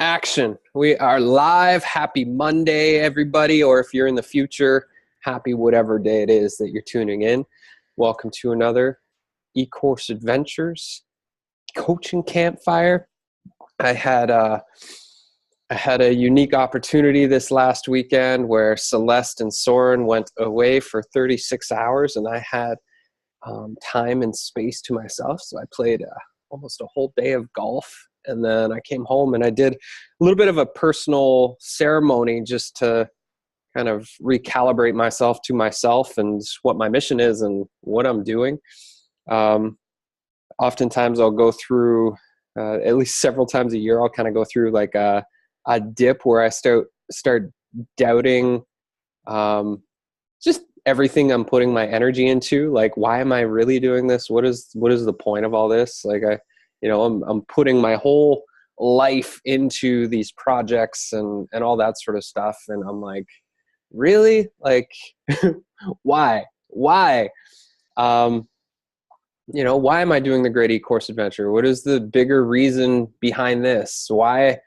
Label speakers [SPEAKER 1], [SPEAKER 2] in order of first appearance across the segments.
[SPEAKER 1] Action. We are live. Happy Monday, everybody, or if you're in the future, happy whatever day it is that you're tuning in. Welcome to another eCourse Adventures coaching campfire. I had a unique opportunity this last weekend where Celeste and Soren went away for 36 hours, and I had time and space to myself. So I played almost a whole day of golf. And then I came home and I did a little bit of a personal ceremony just to kind of recalibrate myself to myself and what my mission is and what I'm doing. Oftentimes I'll go through, at least several times a year, I'll kind of go through like a dip where I start doubting just everything I'm putting my energy into. Like, why am I really doing this? What is the point of all this? Like I'm putting my whole life into these projects and all that sort of stuff. And I'm like, really? Like, why? Why? Why am I doing the Great eCourse Adventure? What is the bigger reason behind this? Why,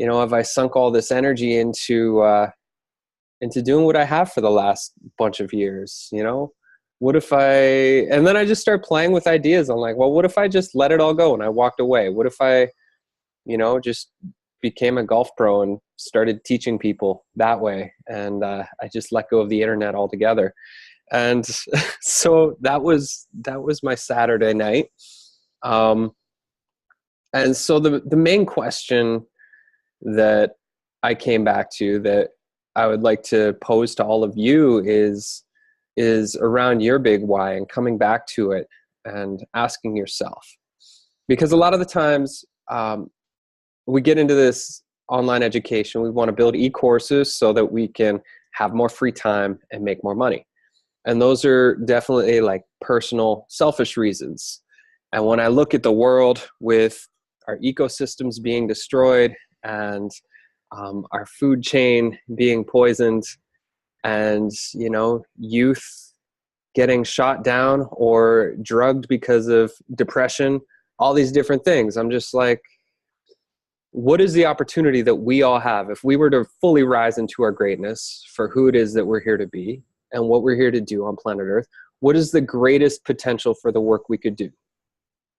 [SPEAKER 1] have I sunk all this energy into doing what I have for the last bunch of years? And then I just start playing with ideas. I'm like, well, what if I just let it all go and I walked away? What if I, just became a golf pro and started teaching people that way? And I just let go of the internet altogether. And so that was my Saturday night. And so the main question that I came back to that I would like to pose to all of you is around your big why, and coming back to it and asking yourself. Because a lot of the times we get into this online education, we want to build e-courses so that we can have more free time and make more money. And those are definitely like personal, selfish reasons. And when I look at the world with our ecosystems being destroyed and our food chain being poisoned, and youth getting shot down or drugged because of depression, all these different things, I'm just like, what is the opportunity that we all have if we were to fully rise into our greatness for who it is that we're here to be and what we're here to do on planet Earth? What is the greatest potential for the work we could do?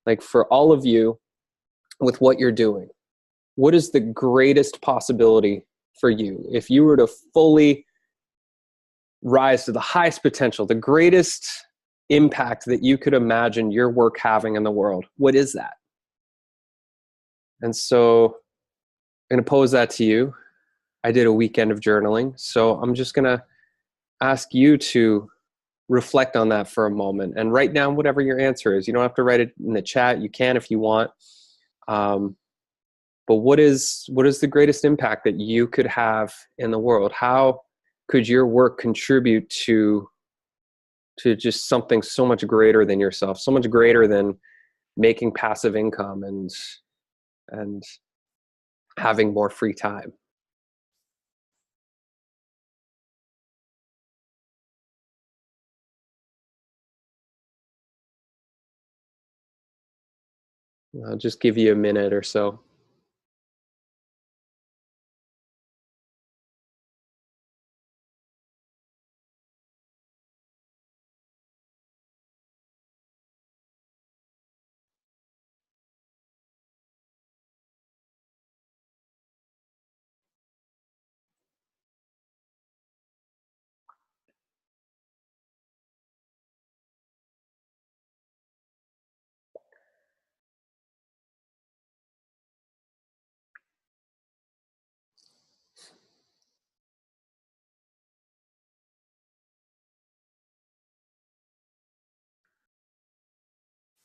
[SPEAKER 1] Like, for all of you with what you're doing, what is the greatest possibility for you if you were to fully rise to the highest potential, the greatest impact that you could imagine your work having in the world? What is that? And so I'm going to pose that to you. I did a weekend of journaling, so I'm just going to ask you to reflect on that for a moment and write down whatever your answer is. You don't have to write it in the chat. You can if you want. But what is the greatest impact that you could have in the world? How could your work contribute to just something so much greater than yourself, so much greater than making passive income and having more free time? I'll just give you a minute or so.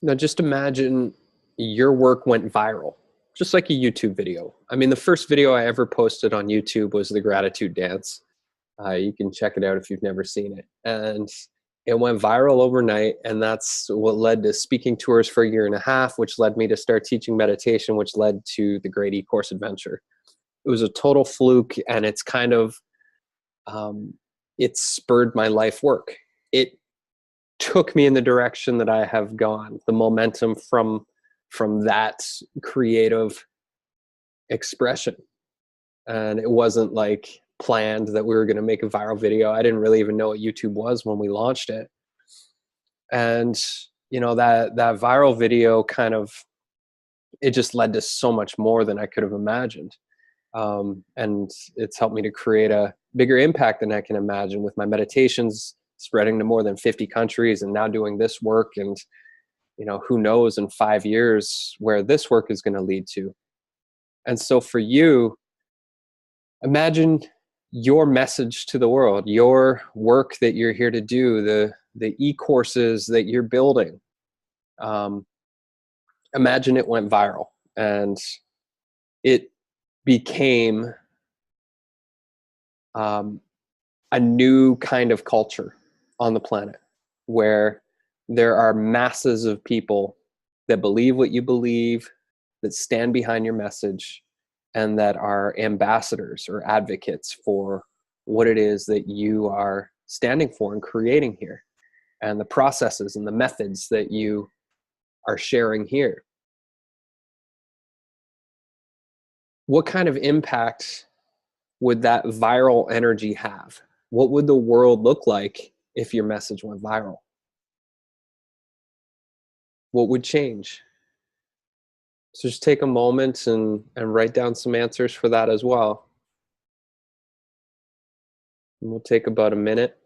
[SPEAKER 1] Now, just imagine your work went viral, just like a YouTube video. I mean, the first video I ever posted on YouTube was the gratitude dance. You can check it out if you've never seen it. And it went viral overnight, and that's what led to speaking tours for a year and a half, which led me to start teaching meditation, which led to the Great eCourse Adventure. It was a total fluke, and it's kind of, it spurred my life work. It took me in the direction that I have gone. The momentum from that creative expression And it wasn't like planned that we were going to make a viral video. I didn't really even know what YouTube was when we launched it. And, you know, that viral video kind of, it just led to so much more than I could have imagined. And it's helped me to create a bigger impact than I can imagine, with my meditations spreading to more than 50 countries and now doing this work. And, you know, who knows in 5 years where this work is going to lead to. And so for you, imagine your message to the world, your work that you're here to do, the e-courses that you're building. Imagine it went viral and it became a new kind of culture on the planet, where there are masses of people that believe what you believe, that stand behind your message, and that are ambassadors or advocates for what it is that you are standing for and creating here, and the processes and the methods that you are sharing here. What kind of impact would that viral energy have? What would the world look like if your message went viral? What would change? So just take a moment and write down some answers for that as well. And we'll take about a minute.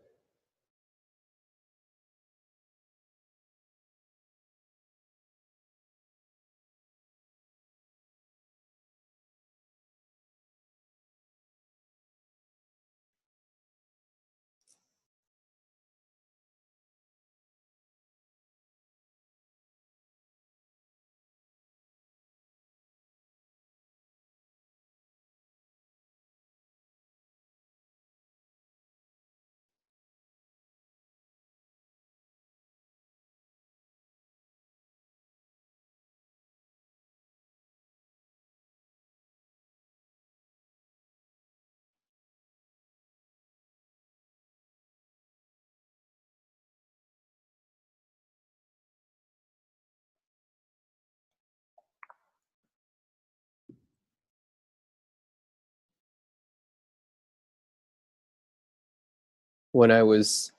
[SPEAKER 1] When I was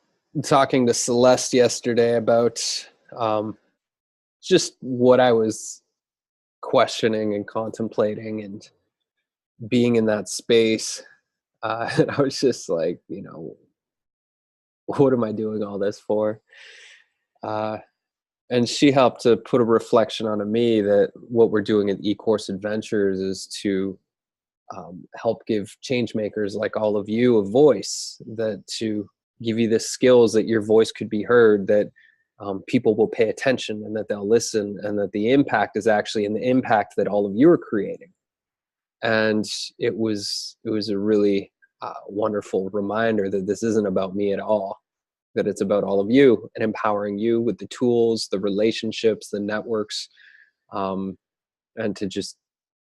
[SPEAKER 1] talking to Celeste yesterday about just what I was questioning and contemplating and being in that space, and I was just like, you know, what am I doing all this for? And she helped to put a reflection onto me that what we're doing at eCourse Adventures is to help give change makers like all of you a voice, that to give you the skills that your voice could be heard, that people will pay attention and that they'll listen, and that the impact is actually in the impact that all of you are creating. And it was a really wonderful reminder that this isn't about me at all, that it's about all of you and empowering you with the tools, the relationships, the networks, and to just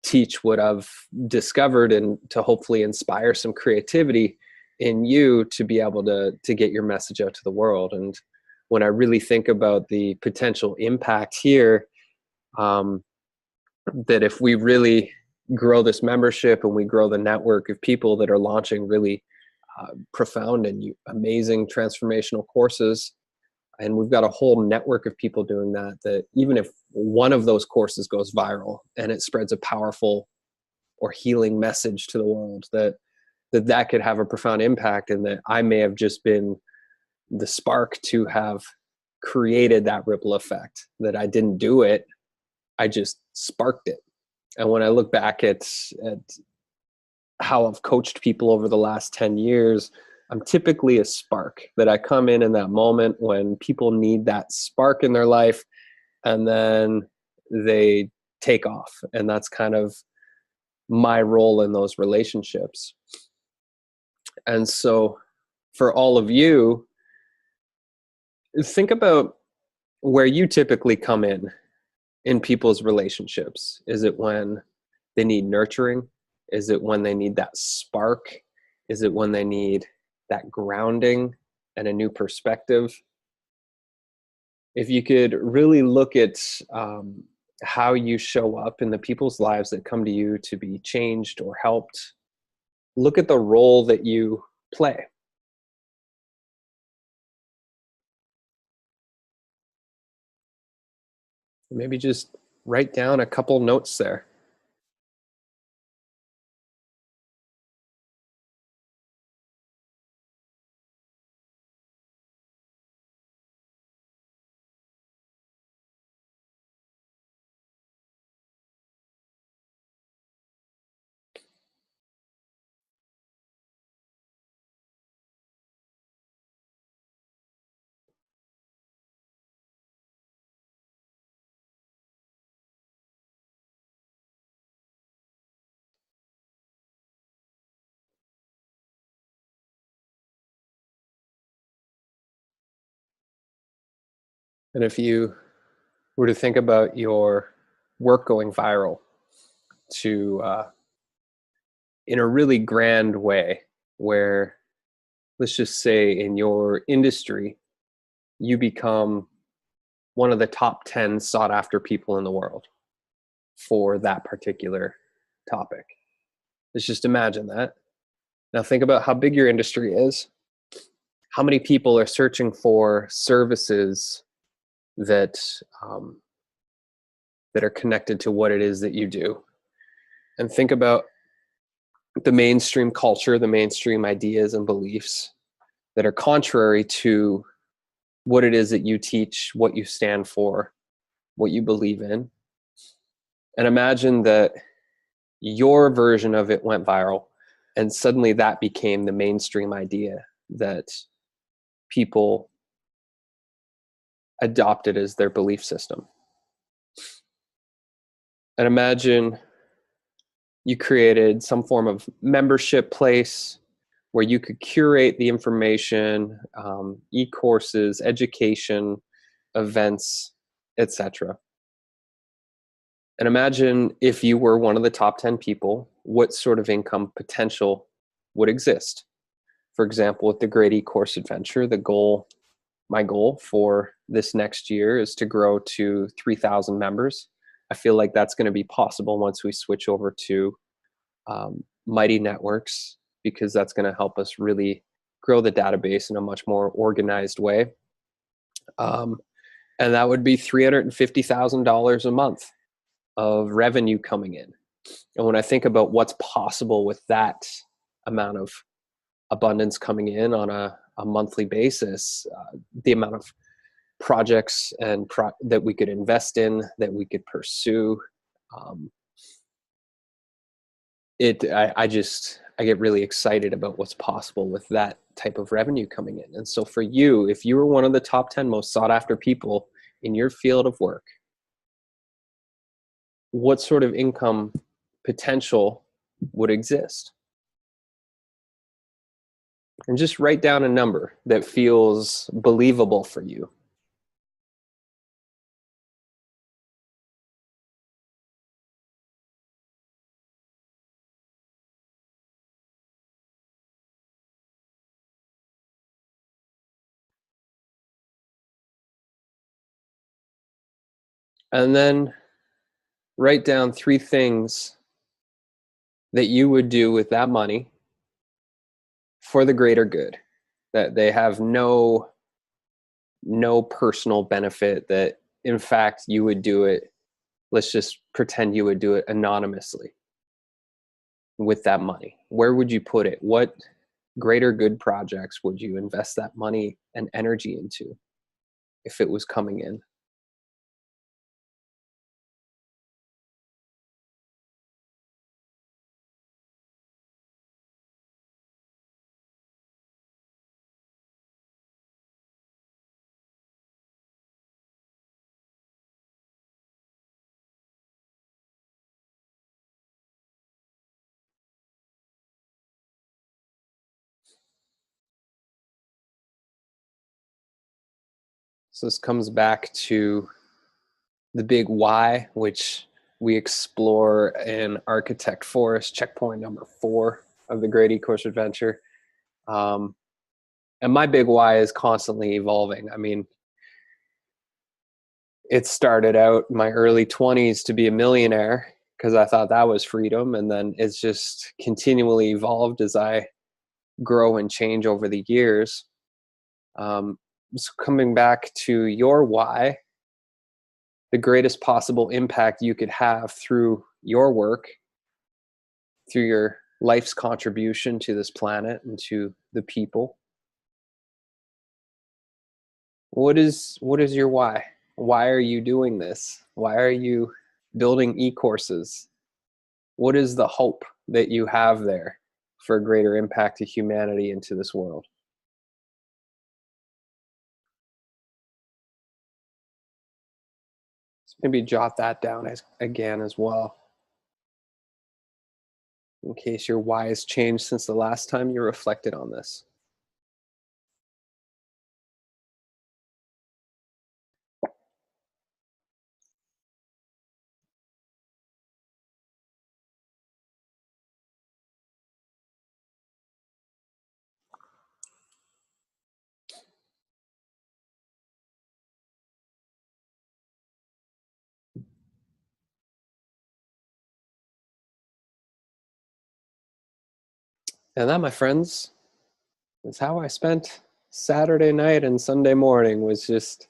[SPEAKER 1] teach what I've discovered and to hopefully inspire some creativity in you to be able to get your message out to the world. And when I really think about the potential impact here, that if we really grow this membership and we grow the network of people that are launching really profound and amazing transformational courses, and we've got a whole network of people doing that, that even if one of those courses goes viral and it spreads a powerful or healing message to the world, that could have a profound impact, and that I may have just been the spark to have created that ripple effect, that I didn't do it, I just sparked it. And when I look back at how I've coached people over the last 10 years, I'm typically a spark, that I come in that moment when people need that spark in their life, and then they take off. And that's kind of my role in those relationships. And so for all of you, think about where you typically come in people's relationships. Is it when they need nurturing? Is it when they need that spark? Is it when they need that grounding and a new perspective? If you could really look at how you show up in the people's lives that come to you to be changed or helped, look at the role that you play. Maybe just write down a couple notes there. And if you were to think about your work going viral to in a really grand way, where let's just say in your industry, you become one of the top 10 sought after people in the world for that particular topic. Let's just imagine that. Now think about how big your industry is. How many people are searching for services that that are connected to what it is that you do? And think about the mainstream culture, the mainstream ideas and beliefs that are contrary to what it is that you teach, what you stand for, what you believe in. And imagine that your version of it went viral, and suddenly that became the mainstream idea that people adopted as their belief system. And imagine you created some form of membership place where you could curate the information, e-courses, education, events, etc. And imagine if you were one of the top 10 people, what sort of income potential would exist. For example, with the Great E-Course Adventure, my goal for this next year is to grow to 3,000 members. I feel like that's going to be possible once we switch over to Mighty Networks, because that's going to help us really grow the database in a much more organized way. And that would be $350,000 a month of revenue coming in. And when I think about what's possible with that amount of abundance coming in on a monthly basis, the amount of projects and that we could invest in, that we could pursue, I get really excited about what's possible with that type of revenue coming in. And so for you, if you were one of the top 10 most sought after people in your field of work, what sort of income potential would exist? And just write down a number that feels believable for you. And then write down 3 things that you would do with that money for the greater good, that they have no personal benefit, that in fact you would do it, let's just pretend you would do it anonymously with that money. Where would you put it? What greater good projects would you invest that money and energy into if it was coming in? So this comes back to the big why, which we explore in Architect Forest, checkpoint number 4 of the Great E-Course Adventure. And my big why is constantly evolving. I mean, it started out in my early 20s to be a millionaire because I thought that was freedom. And then it's just continually evolved as I grow and change over the years. So coming back to your why, the greatest possible impact you could have through your work, through your life's contribution to this planet and to the people. What is your why? Why are you doing this? Why are you building e-courses? What is the hope that you have there for a greater impact to humanity and to this world? So maybe jot that down again as well, in case your why has changed since the last time you reflected on this. And that, my friends, is how I spent Saturday night and Sunday morning, was just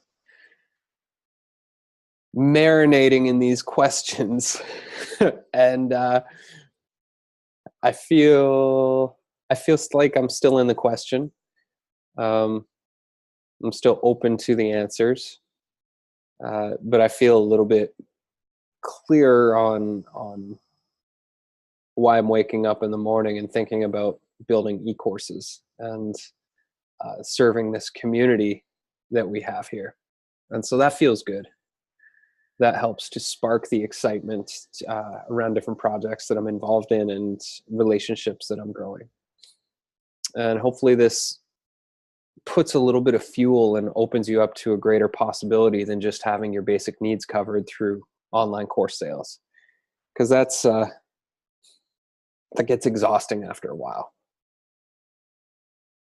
[SPEAKER 1] marinating in these questions. And I feel like I'm still in the question. I'm still open to the answers, but I feel a little bit clearer on why I'm waking up in the morning and thinking about building e-courses and serving this community that we have here. And so that feels good. That helps to spark the excitement around different projects that I'm involved in and relationships that I'm growing. And hopefully this puts a little bit of fuel and opens you up to a greater possibility than just having your basic needs covered through online course sales. Because that gets exhausting after a while.